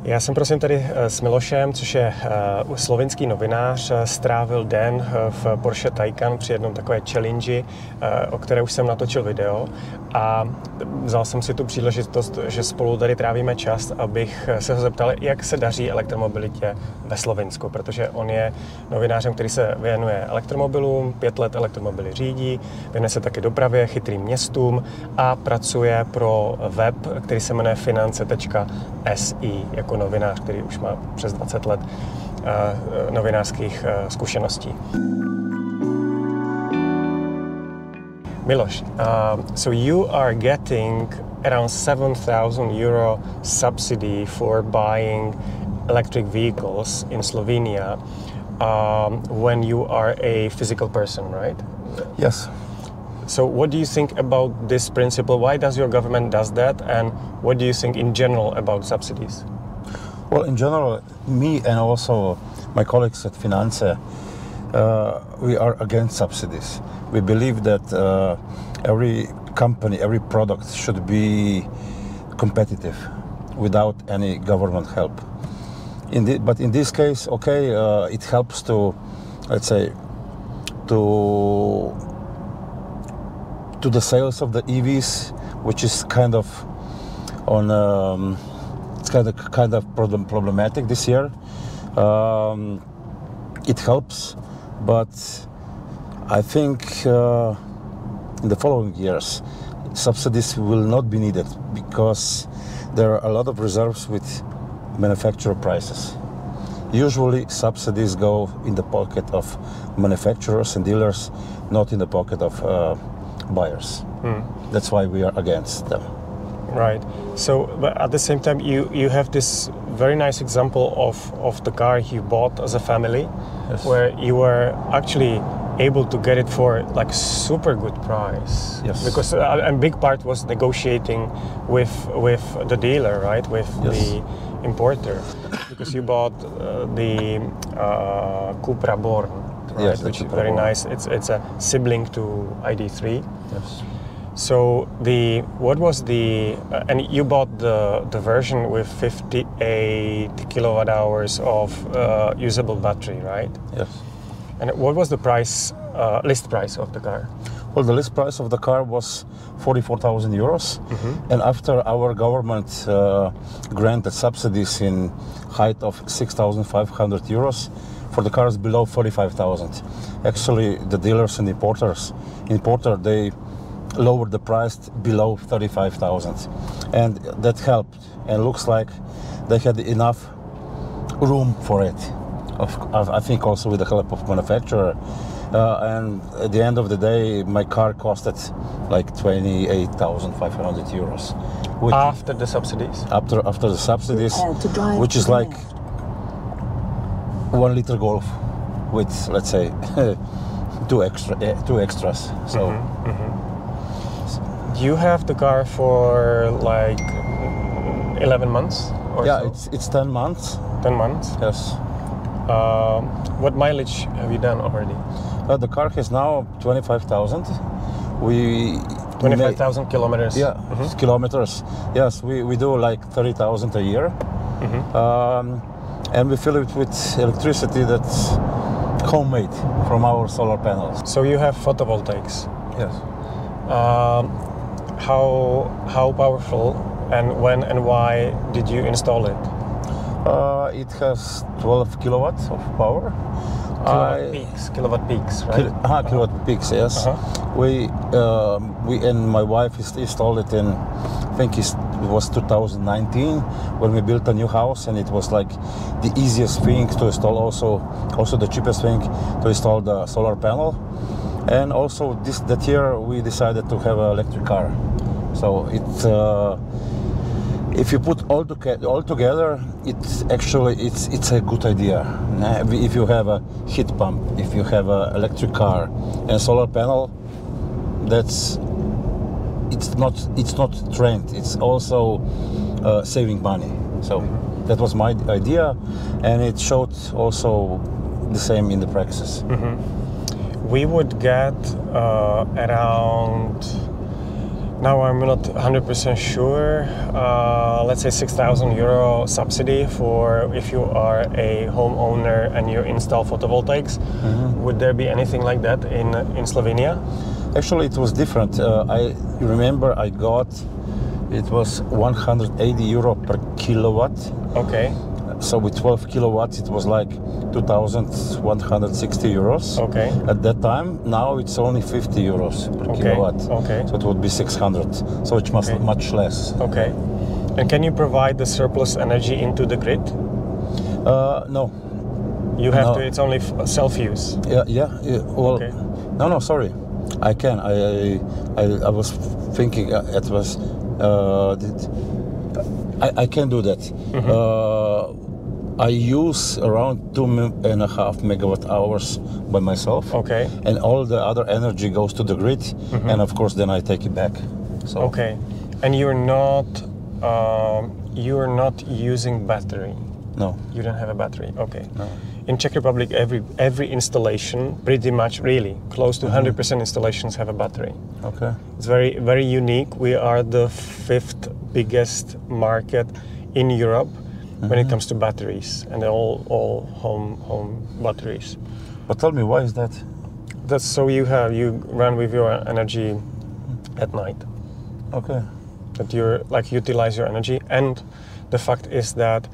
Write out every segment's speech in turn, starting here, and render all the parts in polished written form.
Já jsem prosím tady s Milošem, což je slovinský novinář, strávil den v Porsche Taycan při jednom takové challenge, o které už jsem natočil video, a vzal jsem si tu příležitost, že spolu tady trávíme čas, abych se ho zeptal, jak se daří elektromobilitě ve Slovinsku, protože on je novinářem, který se věnuje elektromobilům, 5 let elektromobily řídí, věnuje se taky dopravě, chytrým městům a pracuje pro web, který se jmenuje finance.si, jako novinář, který už má přes 20 let novinářských zkušeností. Miloš, so you are getting around 7,000 euro subsidy for buying electric vehicles in Slovenia when you are a physical person, right? Yes. So what do you think about this principle? Why does your government does that, and what do you think in general about subsidies? Well, in general, me and also my colleagues at Finance, we are against subsidies. We believe that every company, every product should be competitive without any government help. But in this case, okay, it helps to, let's say, to the sales of the EVs, which is kind of on it's kind of problematic this year. It helps, but I think in the following years subsidies will not be needed because there are a lot of reserves with manufacturer prices. Usually subsidies go in the pocket of manufacturers and dealers, not in the pocket of buyers. That's why we are against them. Right. So, but at the same time, you have this very nice example of the car you bought as a family, Yes. where you were actually able to get it for like super good price. Yes. Because a big part was negotiating with the dealer, right? With Yes. the importer, because you bought the Cupra Born, right? Yes, Which is Cupra very Born. nice. It's a sibling to ID3. Yes. So what was and you bought the version with 58 kilowatt hours of usable battery, right? Yes. And what was the price, list price of the car? Well, the list price of the car was 44,000 euros, and after our government granted subsidies in height of 6,500 euros for the cars below 45,000. Actually, the dealers and importer, they lowered the price below 35,000, and that helped. And looks like they had enough room for it. I think also with the help of manufacturer. And at the end of the day, my car costed like 28,500 euros. After the subsidies? After the subsidies, which is like 1 liter Golf with, let's say, two extras. So. You have the car for like 11 months or yeah, so? it's 10 months. 10 months? Yes. What mileage have you done already? The car has now 25,000. 25,000 kilometers? Yeah, kilometers. Yes, we do like 30,000 a year. And we fill it with electricity that's homemade from our solar panels. So you have photovoltaics? Yes. How powerful, and when and why did you install it? It has 12 kilowatts of power. Kilowatt peaks, right? Kilowatt peaks, yes. We and my wife installed it in, I think it was 2019 when we built a new house, and it was like the easiest thing to install, also the cheapest thing to install the solar panel. And also that year we decided to have an electric car. So if you put all together, it's a good idea. If you have a heat pump, if you have an electric car and solar panel, it's not trend. It's also saving money. So that was my idea, and it showed also the same in the practice. We would get around Now I'm not 100% sure. Let's say 6,000 euro subsidy for if you are a homeowner and you install photovoltaics. Would there be anything like that in Slovenia? Actually, it was different. I remember I got, it was 180 euro per kilowatt. Okay. So with 12 kilowatts, it was like 2,160 euros. Okay. At that time, now it's only 50 euros per kilowatt. Okay. So it would be 600. So it's much less. Okay. And can you provide the surplus energy into the grid? No. You have to. It's only self-use. Yeah. Well, okay. No. Sorry. I can. I was thinking it was. I can do that. I use around 2.5 megawatt hours by myself. Okay. And all the other energy goes to the grid, and of course then I take it back. So. Okay. And you're not using battery. No. You don't have a battery. Okay. No. In Czech Republic, every installation, pretty much, really close to 100% installations have a battery. Okay. It's very, very unique. We are the 5th biggest market in Europe when it comes to batteries, and they're all home batteries. But tell me, why is that? That's so you run with your energy at night. Okay. That you utilize your energy, and the fact is that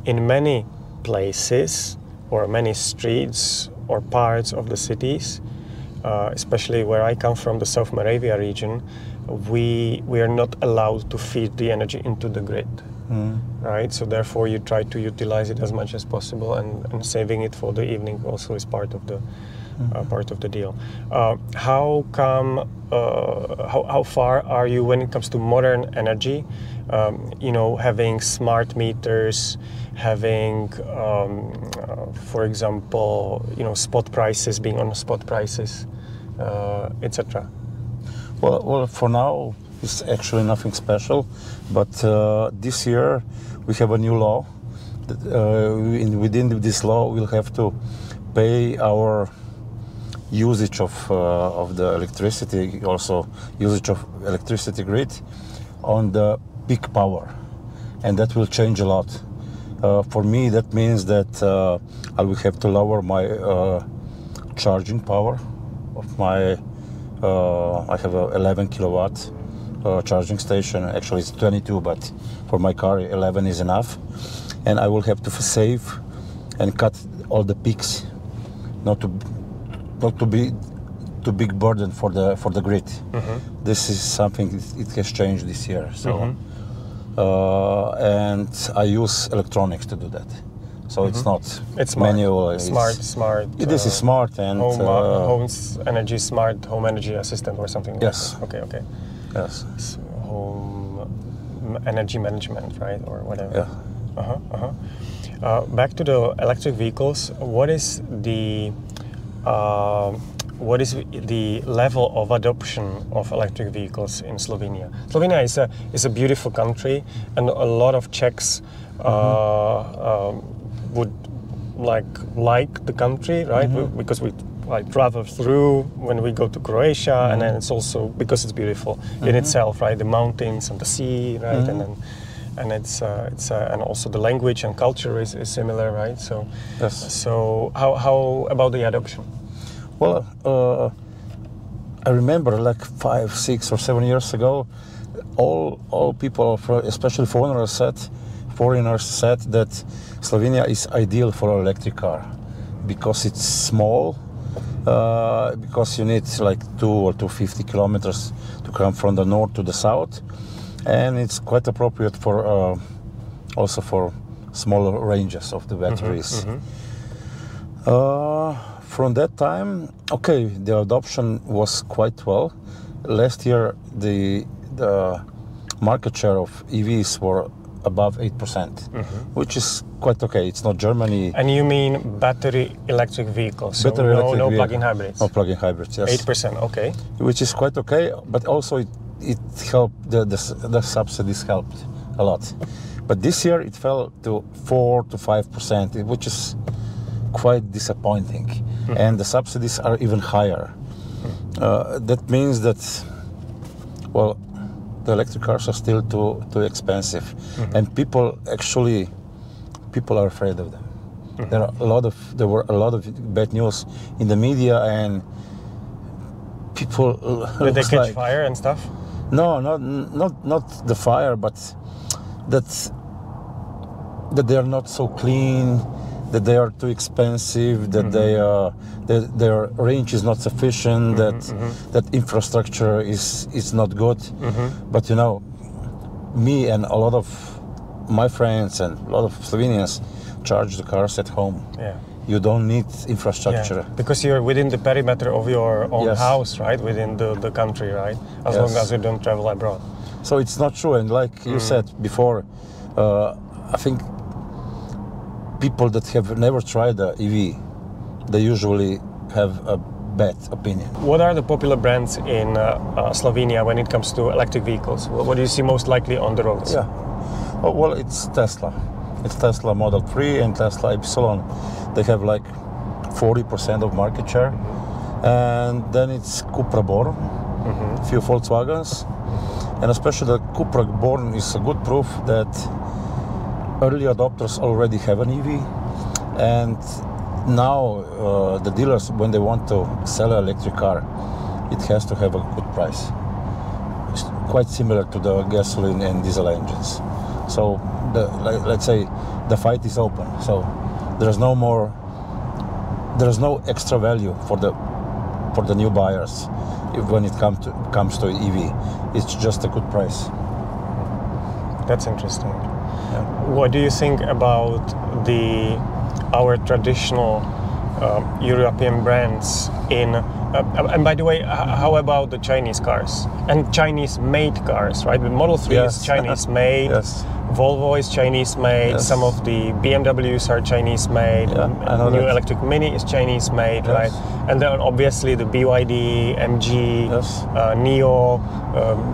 in many places or many streets or parts of the cities, especially where I come from, the South Moravia region, we are not allowed to feed the energy into the grid. Right, so therefore you try to utilize it as much as possible, and saving it for the evening also is part of the deal. How far are you when it comes to modern energy? Having smart meters, having, for example, spot prices, being on spot prices, etc. Well, for now, it's actually nothing special, but this year we have a new law. Within this law, we'll have to pay our usage of the electricity, also usage of electricity grid on the peak power, and that will change a lot. For me, that means that I will have to lower my charging power of my. I have a 11 kilowatt charging station. Actually, it's 22, but for my car, 11 is enough. And I will have to save and cut all the peaks, not to be too big burden for the grid. This is something it has changed this year. So, and I use electronics to do that. So it's not manual. Smart. This is smart and home's energy, smart home energy assistant or something. Yes. Like that. Okay. Yes. It's home energy management, right, or whatever. Yeah. Back to the electric vehicles. What is the level of adoption of electric vehicles in Slovenia? Slovenia is a beautiful country, and a lot of Czechs would like the country, right? Because we travel through when we go to Croatia, and then it's also because it's beautiful in itself, right? The mountains and the sea, right? And it's and also the language and culture is similar, right? So yes. So how about the adoption? Well, I remember like 5, 6, or 7 years ago, all people, especially foreigners, said that Slovenia is ideal for an electric car because it's small, because you need like 2 or 250 kilometers to come from the north to the south, and it's quite appropriate for also for smaller ranges of the batteries. From that time, the adoption was quite well. Last year, the market share of EVs were above 8%, which is quite okay. It's not Germany. And you mean battery electric vehicles? So no plug-in hybrids? No plug-in hybrids, yes. 8%, okay. Which is quite okay, but also it helped, the subsidies helped a lot. But this year it fell to 4 to 5%, which is quite disappointing. And the subsidies are even higher. That means that Well, the electric cars are still too expensive, and people are afraid of them. There were a lot of bad news in the media, and people did they catch fire and stuff? No, not the fire, but that they are not so clean, that they are too expensive, that their range is not sufficient, that infrastructure is not good. But you know, me and a lot of my friends and a lot of Slovenians charge the cars at home. Yeah. You don't need infrastructure. Yeah. Because you're within the perimeter of your own house, right? Within the country, right? As long as you don't travel abroad. So it's not true. And like you said before, I think people that have never tried the EV, they usually have a bad opinion. What are the popular brands in Slovenia when it comes to electric vehicles? What do you see most likely on the roads? Yeah. Oh, well, it's Tesla. It's Tesla Model 3 and Tesla Ypsilon. They have like 40% of market share. And then it's Cupra Born, a few Volkswagens. And especially the Cupra Born is a good proof that early adopters already have an EV. And now the dealers, when they want to sell an electric car, it has to have a good price. It's quite similar to the gasoline and diesel engines. So let's say the fight is open. So there's no extra value for the new buyers when it comes to EV. It's just a good price. That's interesting. Yeah. What do you think about our traditional European brands in? And by the way, how about the Chinese cars and Chinese-made cars? Right, the Model 3 is Chinese-made. Yes. Volvo is Chinese-made. Yes. Some of the BMWs are Chinese-made. Yeah, New electric Mini is Chinese-made, right? And then obviously the BYD, MG, Neo,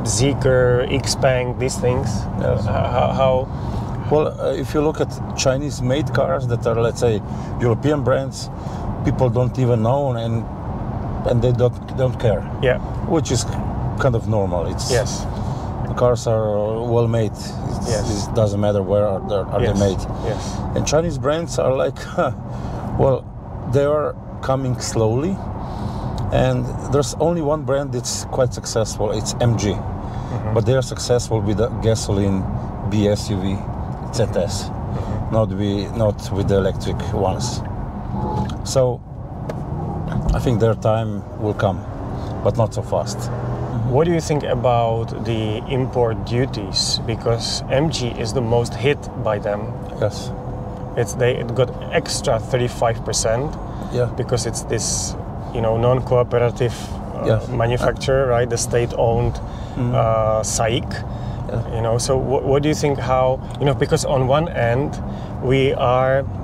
Zeekr, Xpeng, these things. Yes. How? Well, if you look at Chinese-made cars that are, let's say, European brands, people don't even know and they don't care. Yeah. Which is kind of normal. The cars are well made. It doesn't matter where are they made. Yes. And Chinese brands are like, well, they are coming slowly. And there's only one brand that's quite successful. It's MG. But they are successful with the gasoline BSUV ZS, not with the electric ones. So I think their time will come, but not so fast. What do you think about the import duties? Because MG is the most hit by them. Yes. It got extra 35%. Yeah. Because it's this, non-cooperative manufacturer, right? The state-owned SAIC. Yeah. So what do you think? How because on one end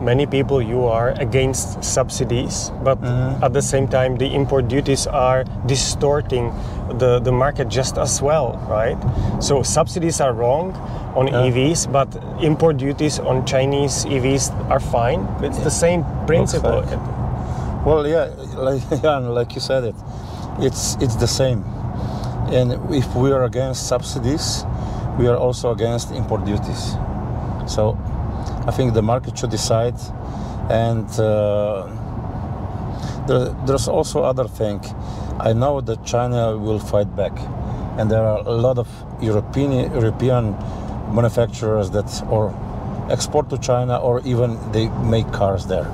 many people you are against subsidies, but at the same time the import duties are distorting the market just as well, right? So subsidies are wrong on EVs, but import duties on Chinese EVs are fine. It's the same principle. Well, like you said it's the same. And if we are against subsidies, we are also against import duties. So I think the market should decide. And there's also other thing. I know that China will fight back, and there are a lot of European manufacturers that or export to China, or even they make cars there,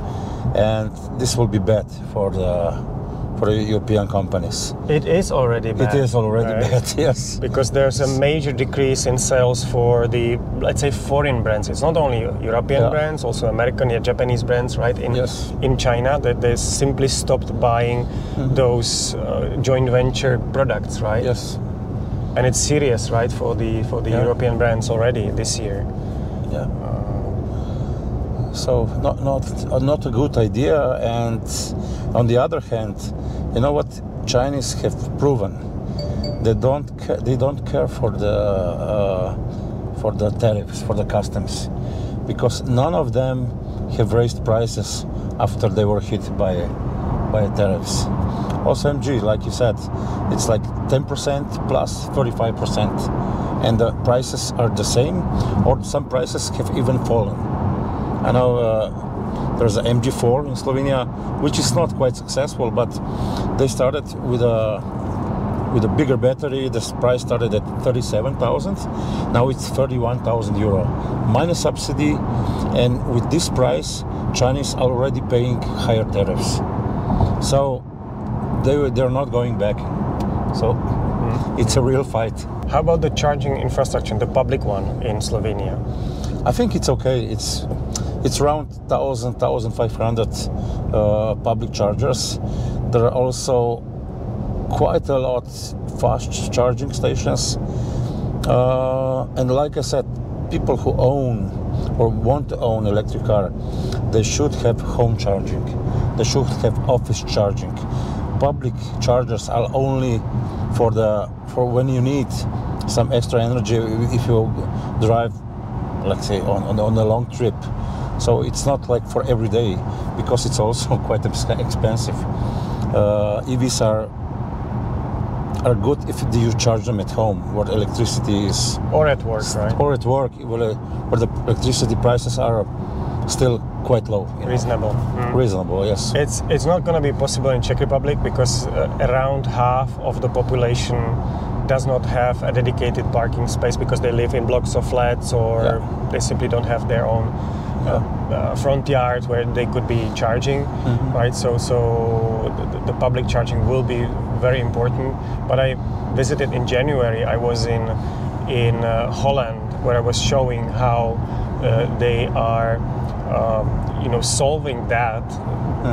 and this will be bad for the European companies. It is already bad. It is already bad, yes. Because there's a major decrease in sales for the, let's say, foreign brands. It's not only European brands, also American and Japanese brands, right? In China, that they simply stopped buying those joint venture products, right? Yes. And it's serious, right, for the European brands already this year. Yeah. So not a good idea. And on the other hand, you know what Chinese have proven? They don't care for the tariffs, for the customs, because none of them have raised prices after they were hit by tariffs. Also MG, like you said, it's like 10% plus 35%. And the prices are the same, or some prices have even fallen. I know there's an MG4 in Slovenia, which is not quite successful, but they started with a bigger battery. The price started at 37,000. Now it's 31,000 euro, minus subsidy. And with this price, Chinese are already paying higher tariffs. So they're not going back. So it's a real fight. How about the charging infrastructure, the public one in Slovenia? I think it's okay. It's around 1,500 public chargers. There are also quite a lot fast charging stations. And like I said, people who own or want to own electric car, they should have home charging. They should have office charging. Public chargers are only for when you need some extra energy if you drive, let's say, on a long trip. So it's not like for every day, because it's also quite expensive. EVs are good if you charge them at home, where electricity is, or at work, right? Or at work, where the electricity prices are still quite low. Reasonable. Reasonable, yes. It's not going to be possible in Czech Republic, because around half of the population does not have a dedicated parking space, because they live in blocks of flats, or they simply don't have their own front yard where they could be charging, right? So the public charging will be very important. But I visited in January. I was in Holland, where I was showing how they are solving that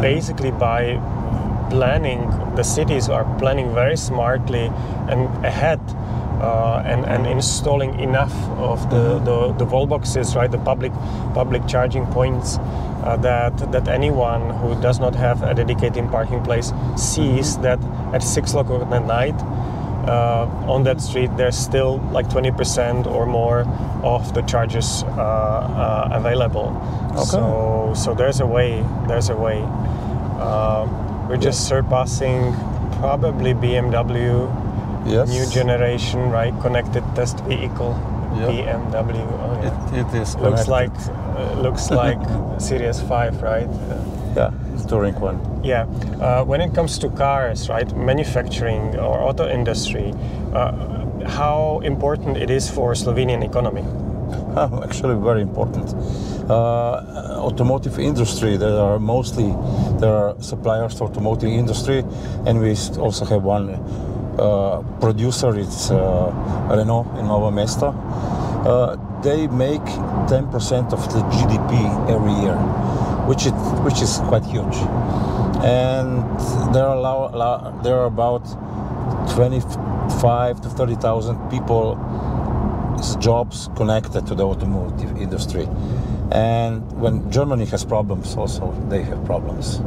basically by planning. The cities are planning very smartly and ahead, and installing enough of the wall boxes, right, the public charging points, that anyone who does not have a dedicated parking place sees that at 6 o'clock at night on that street there's still like 20% or more of the chargers available. Okay. So there's a way. We're just surpassing probably BMW. Yes. New generation, right? Connected test vehicle, BMW. Oh, yeah. It is. Looks like Series 5, right? Yeah, it's touring one. Yeah. When it comes to cars, right? Manufacturing or auto industry, how important it is for Slovenian economy? Actually, very important. Automotive industry. There are suppliers to automotive industry, and we also have one producer. It's Renault in Nova Mesta. They make 10% of the GDP every year, which is quite huge. And there are about 25 to 30,000 people, jobs connected to the automotive industry. And when Germany has problems, also they have problems.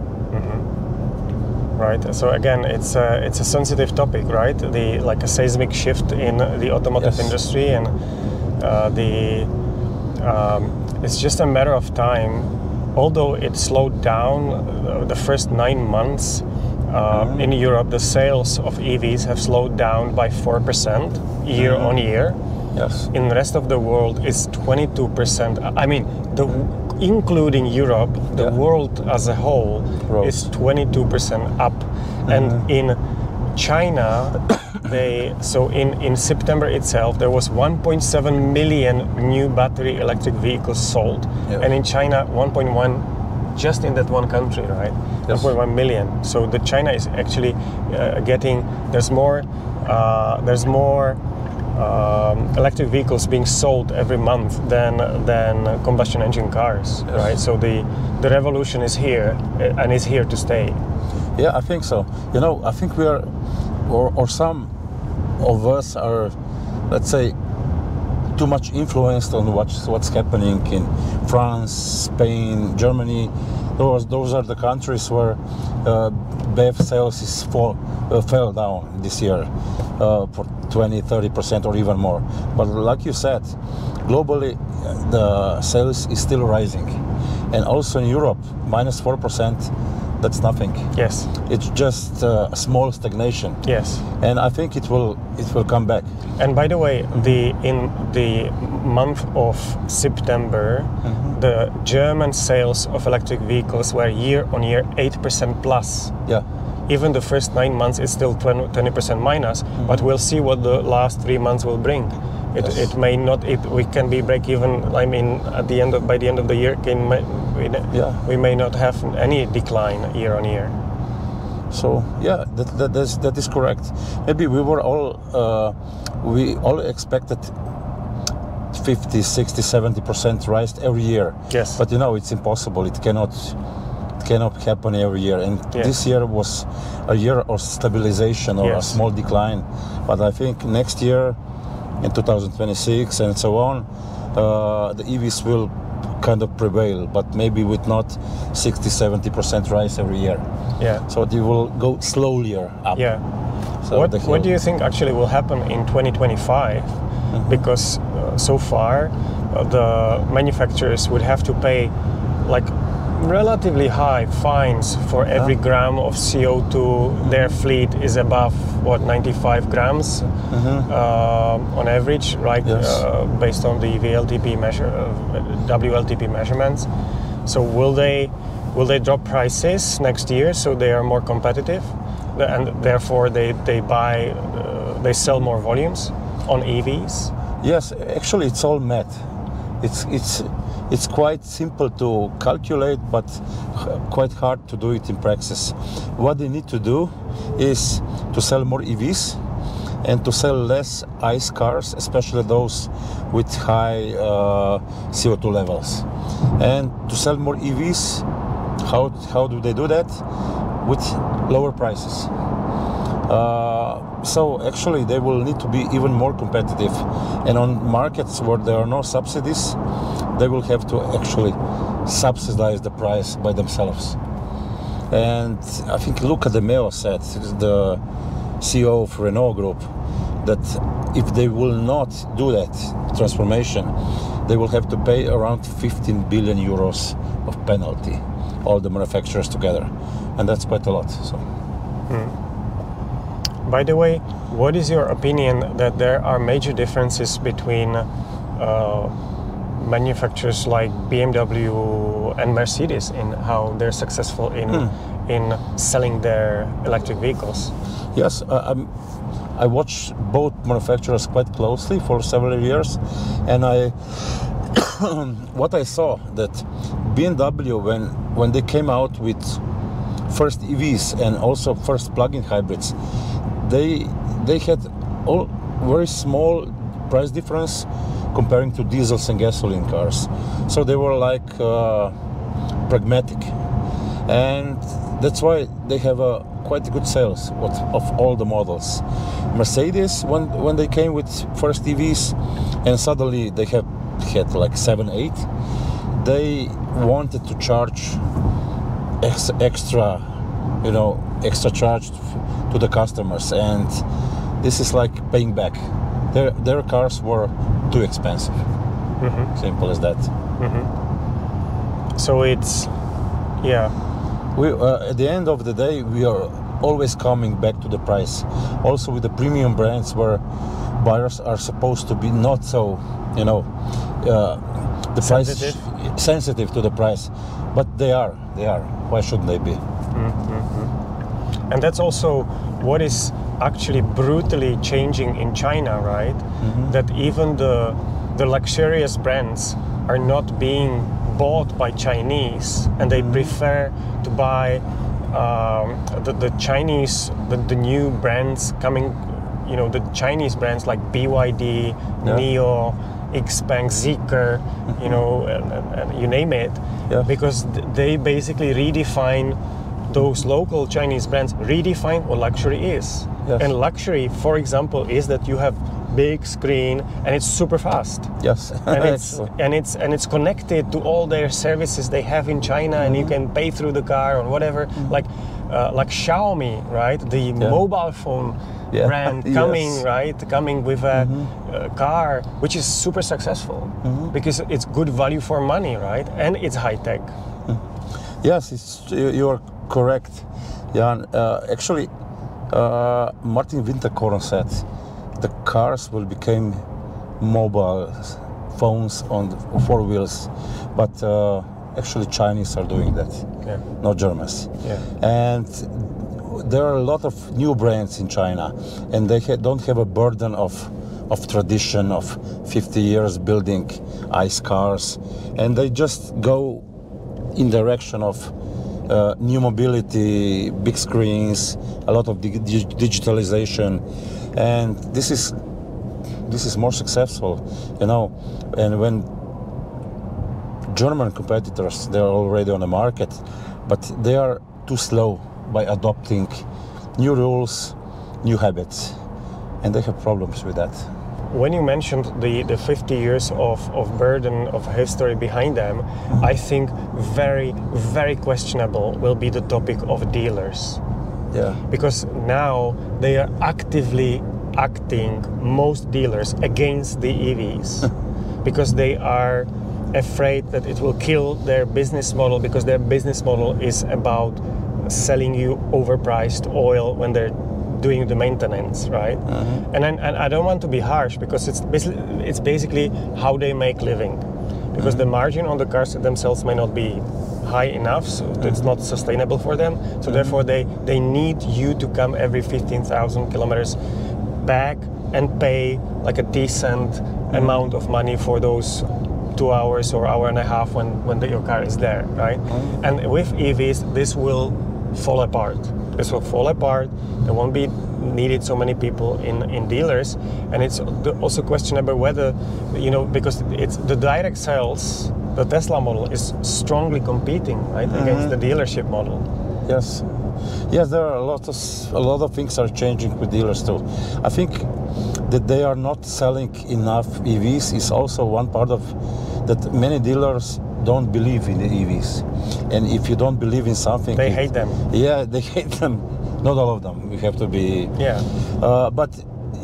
Right. So again, it's a sensitive topic, right? Like a seismic shift in the automotive industry, and it's just a matter of time. Although it slowed down the first 9 months in Europe, the sales of EVs have slowed down by 4% year on year. Yes. In the rest of the world, it's 22%. I mean, including Europe, the world as a whole is 22% up. And in China, in September itself, there was 1.7 million new battery electric vehicles sold. Yes. And in China, 1.1 just in that one country, right? Yes. 1.1 million. So the China is actually there's more electric vehicles being sold every month than combustion engine cars, right? So the revolution is here, and is here to stay. Yeah, I think so. I think we are, or some of us are, let's say, too much influenced on what's happening in France, Spain, Germany. Those are the countries where BEV sales fell down this year for 20-30% or even more. But like you said, globally the sales is still rising, and also in Europe minus 4% that's nothing. Yes. It's just a small stagnation. Yes. And I think it will come back. And by the way, in the month of September, the German sales of electric vehicles were year-on-year 8% plus. Yeah. Even the first 9 months is still 20% minus, but we'll see what the last 3 months will bring. It may not. We can be break even. I mean, by the end of the year, we may not have any decline year on year. So yeah, that is correct. Maybe we all expected 50, 60, 70% rise every year. Yes. But it's impossible. It cannot happen every year. And this year was a year of stabilization or a small decline. But I think next year, in 2026 and so on, the EVs will kind of prevail, but maybe with not 60-70% rise every year. Yeah. So they will go slowly up. Yeah. So what do you think actually will happen in 2025? Because so far the manufacturers would have to pay like relatively high fines for every gram of CO2 their fleet is above 95 grams on average, right? Yes. Based on the WLTP measurements. So will they drop prices next year so they are more competitive, and therefore they sell more volumes on EVs? Yes, actually it's all math. It's quite simple to calculate, but quite hard to do it in practice. What they need to do is to sell more EVs and to sell less ICE cars, especially those with high CO2 levels. And to sell more EVs, how do they do that? With lower prices. So actually they will need to be even more competitive. And on markets where there are no subsidies, they will have to actually subsidize the price by themselves. And I think Luca De Meo said, the CEO of Renault Group, that if they will not do that transformation, they will have to pay around 15 billion euros of penalty, all the manufacturers together. And that's quite a lot. So. By the way, what is your opinion that there are major differences between manufacturers like BMW and Mercedes in how they're successful in selling their electric vehicles? Yes, I watched both manufacturers quite closely for several years, and what I saw that BMW, when they came out with first EVs and also first plug-in hybrids, they had all very small price difference comparing to diesels and gasoline cars. So they were like pragmatic, and that's why they have quite good sales of all the models. Mercedes, when they came with first EVs, and suddenly they had like 7, 8, they wanted to charge extra charge to the customers, and this is like paying back. Their cars were too expensive. Simple as that. So it's, we at the end of the day, we are always coming back to the price. Also with the premium brands, where buyers are supposed to be not so, the sensitive. Price sensitive to the price, but they are. Why shouldn't they be? And that's also what is actually brutally changing in China, right? That even the luxurious brands are not being bought by Chinese, and they prefer to buy the Chinese, the new brands coming, the Chinese brands like BYD, NIO, Xpeng, Zeekr, and you name it, because they basically redefine, those local Chinese brands redefine what luxury is. Yes. And luxury, for example, is that you have big screen and it's super fast. Yes. and it's connected to all their services they have in China, and you can pay through the car or whatever. Like Xiaomi, right? The mobile phone brand coming with a car which is super successful because it's good value for money, right? And it's high tech. Yes, you are Correct. Yeah, actually, Martin Winterkorn said the cars will become mobile phones on 4 wheels, but actually Chinese are doing that, not Germans. Yeah. And there are a lot of new brands in China, and they don't have a burden of tradition of 50 years building ICE cars, and they just go in direction of new mobility, big screens, a lot of digitalization, and this is more successful, you know. And when German competitors, they are already on the market, but they are too slow by adopting new rules, new habits, and they have problems with that. When you mentioned the 50 years of burden of history behind them, I think very, very questionable will be the topic of dealers. Yeah. Because now they are actively acting, most dealers, against the EVs because they are afraid that it will kill their business model, because their business model is about selling you overpriced oil when they're doing the maintenance, right? And I don't want to be harsh, because it's basically how they make living, because the margin on the cars themselves may not be high enough, so it's not sustainable for them. So therefore they need you to come every 15,000 kilometers back and pay like a decent amount of money for those 2 hours or hour and a half when your car is there, right? And with EVs, this will fall apart. This will fall apart. There won't be needed so many people in dealers, and it's also questionable whether, you know, because it's the direct sales, the Tesla model is strongly competing, right, against the dealership model. Yes. Yes, there are a lot of things are changing with dealers too. I think that they are not selling enough EVs is also one part of that. Many dealers don't believe in the EVs, and if you don't believe in something, they hate them. Yeah, they hate them. Not all of them. We have to be. Yeah. But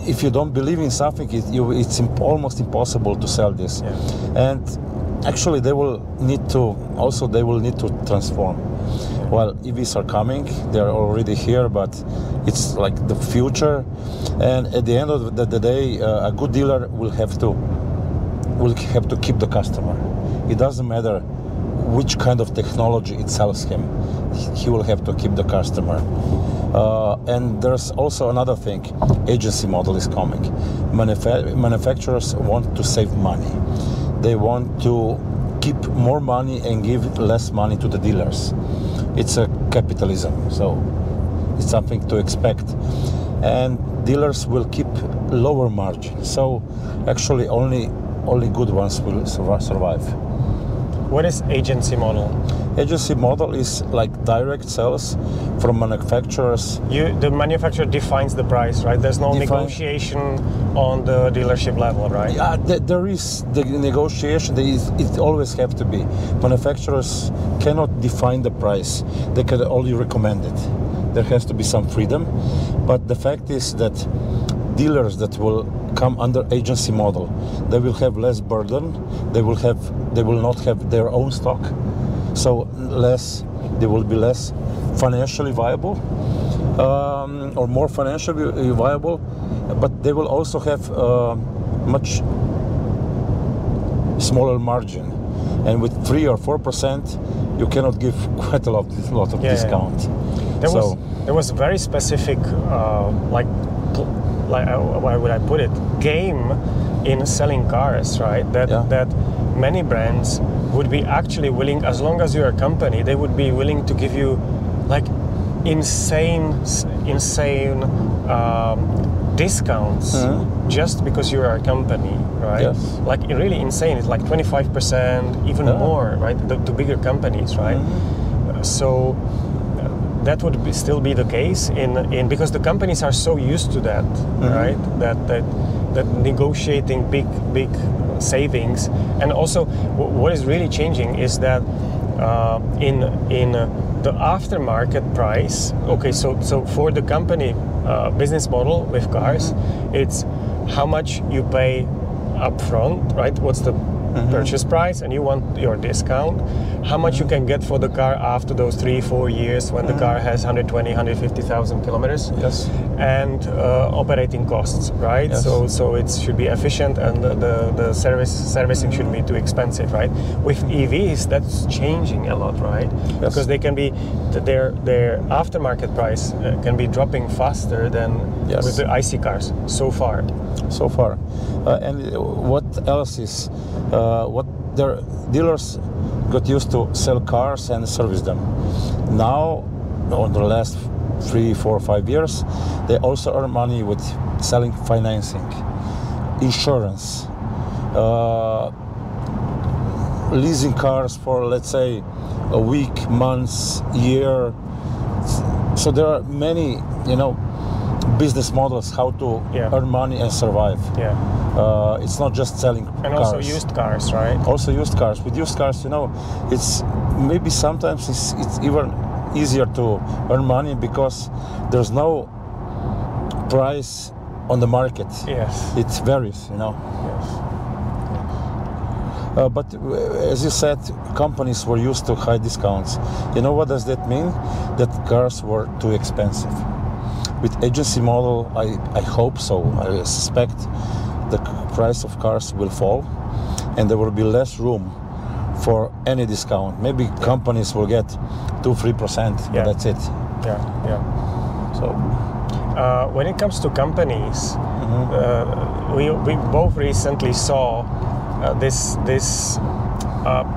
if you don't believe in something, it's almost impossible to sell this. Yeah. And actually, they will need to transform. Well, EVs are coming; they are already here, but it's like the future. And at the end of the day, a good dealer will have to keep the customer. It doesn't matter which kind of technology it sells him; he will have to keep the customer. And there's also another thing: agency model is coming. Manufacturers want to save money. They want to keep more money and give less money to the dealers. It's a capitalism, so it's something to expect. And dealers will keep lower margin. So actually only good ones will survive. What is agency model? Agency model is like direct sales from manufacturers. The manufacturer defines the price, right? There's no negotiation on the dealership level, right? Yeah, there is the negotiation. It always have to be. Manufacturers cannot define the price. They can only recommend it. There has to be some freedom. But the fact is that dealers that will come under agency model, they will have less burden. They will not have their own stock. So they will be less financially viable, or more financially viable, but they will also have much smaller margin. And with 3 or 4%, you cannot give quite a lot of discount. Yeah. There was a very specific, like why would I put it, game in selling cars, right? That many brands would be actually willing, as long as you're a company, they would be willing to give you like insane discounts just because you're a company, right? Yes. Like really insane. It's like 25%, even more, right? To bigger companies, right? So that would still be the case in because the companies are so used to that, right? That negotiating big savings. And also what is really changing is that in the aftermarket price, okay, so for the company business model with cars, it's how much you pay up front, right? What's the purchase price and you want your discount, how much you can get for the car after those 3-4 years when the car has 120,000-150,000 kilometers. Yes. And operating costs, right? Yes. So it should be efficient, and the servicing shouldn't be too expensive, right? With EVs, that's changing a lot, right? Yes. Because they can be their aftermarket price can be dropping faster than with the IC cars so far. So far, and what else is what their dealers got used to sell cars and service them. Now, on the last 3, 4, 5 years, they also earn money with selling financing, insurance, leasing cars for, let's say, a week, months, year. So there are many, business models how to earn money and survive. It's not just selling and cars. Also used cars, right? Also used cars. With used cars, it's maybe sometimes it's even easier to earn money because there's no price on the market. Yes. It varies, Yes. But as you said, companies were used to high discounts. What does that mean? That cars were too expensive. With agency model, I hope so. I suspect the price of cars will fall and there will be less room for any discount. Maybe companies will get 2-3%, but that's it. So when it comes to companies, we both recently saw this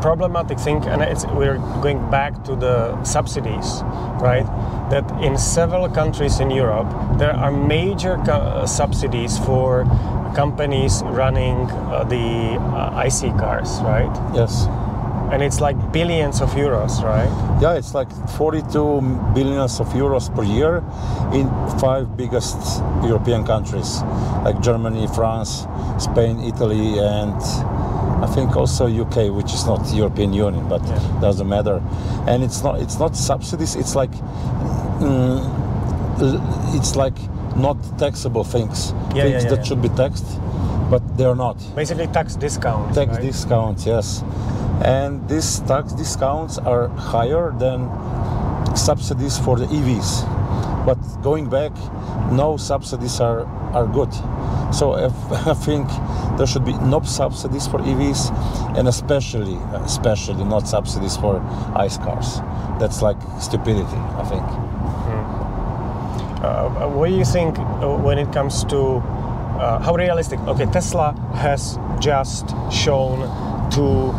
problematic thing, and we're going back to the subsidies, right? That in several countries in Europe, there are major subsidies for companies running the IC cars, right? Yes. And it's like billions of euros, right? Yeah, it's like 42 billions of euros per year in 5 biggest European countries, like Germany, France, Spain, Italy, and I think also UK, which is not the European Union, but doesn't matter. And it's not subsidies. It's like not taxable things. Things that should be taxed, but they're not. Basically, tax discounts. Tax discounts, yes. And these tax discounts are higher than subsidies for the EVs. But going back, no subsidies are good. So I think there should be no subsidies for EVs, and especially not subsidies for ICE cars. That's like stupidity, I think. What do you think when it comes to how realistic? Okay, Tesla has just shown 2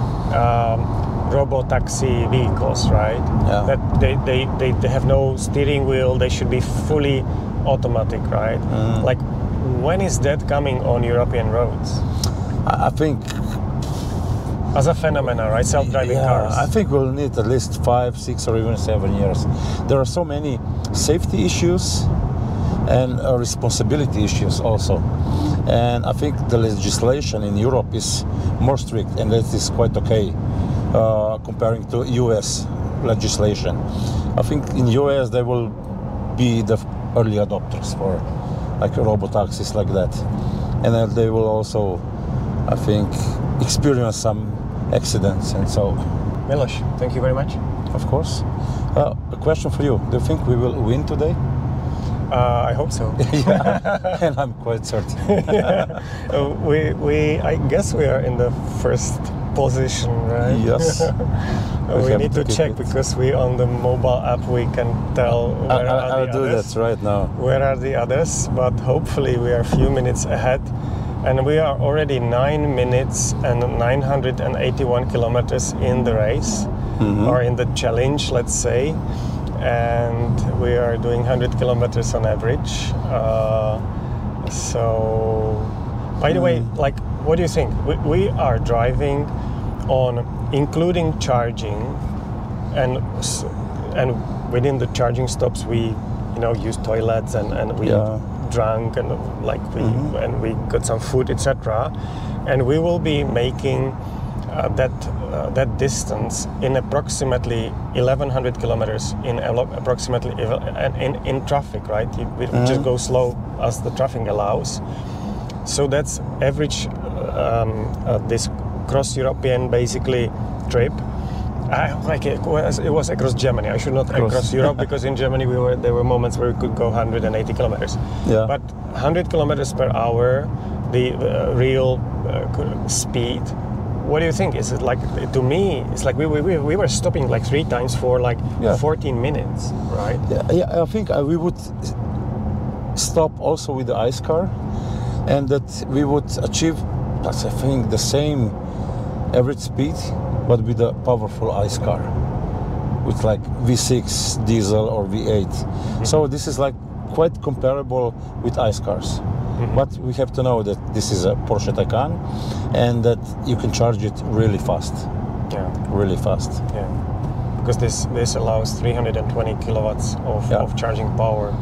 robotaxi vehicles, right? Yeah. That they have no steering wheel. They should be fully automatic, right? Like, when is that coming on European roads? I think as a phenomenon, right? Self-driving cars. I think we'll need at least 5, 6, or even 7 years. There are so many safety issues and responsibility issues also. And I think the legislation in Europe is more strict, and that is quite okay comparing to US legislation. I think in US they will be the early adopters for like robotaxis like that, and then they will also, I think, experience some accidents and so. Miloš, thank you very much. Of course. A question for you: do you think we will win today? I hope so. Yeah, and I'm quite certain. I guess we are in the first position, right? Yes. We need to check because we on the mobile app we can tell where are the I'll do others. that right now. Where are the others? But hopefully we are a few minutes ahead, and we are already 9 minutes and 981 kilometers in the race, or in the challenge, let's say. And we are doing 100 kilometers on average. So, by the way, like, what do you think? We are driving on, including charging, and within the charging stops, we, use toilets and we drank and and we got some food, etc. And we will be making that distance in approximately 1,100 kilometers in approximately in traffic, right? We just go slow as the traffic allows. So that's average this cross-European basically trip. It was across Germany. I should not across Europe because in Germany there were moments where we could go 180 kilometers. Yeah. But 100 kilometers per hour, the real speed. What do you think? Is it like, to me, it's like we were stopping like 3 times for like 14 minutes, right? Yeah, I think we would stop also with the ice car, and that we would achieve, I think, the same average speed, but with a powerful ice car, with like V6 diesel or V8. Mm-hmm. So this is like quite comparable with ice cars. Mm-hmm. But we have to know that this is a Porsche Taycan and that you can charge it really fast. Yeah. Really fast. Yeah. Because this allows 320 kilowatts of charging power.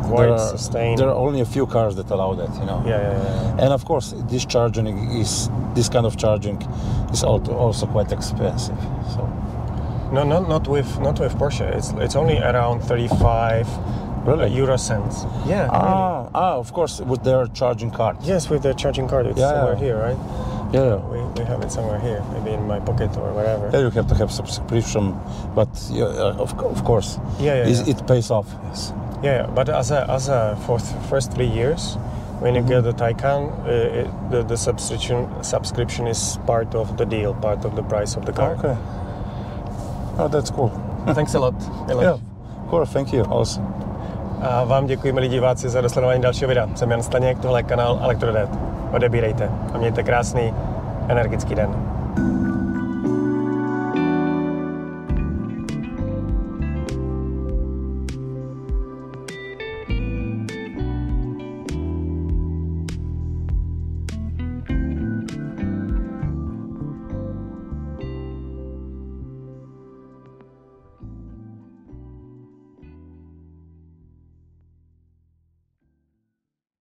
Quite sustained. There are only a few cars that allow that, you know. Yeah. And of course, this kind of charging is also quite expensive. So. No, not with Porsche. It's only around 35 euro cents. Yeah. Of course, with their charging card. Yes, with their charging card. It's somewhere here, right? Yeah. We have it somewhere here, maybe in my pocket or whatever. Yeah, you have to have subscription, but of course, it pays off. Yes. Yeah, but as a for first 3 years, when you get the Taycan, the subscription is part of the deal, part of the price of the car. Okay. Oh, that's cool. Thanks a lot. Yeah, of course, thank you also. A vám děkuji, milí diváci, za dosledování dalšího videa. Jsem Jan Staněk, tohle je kanál Electro Dad. Odebírejte a mějte krásný energický den.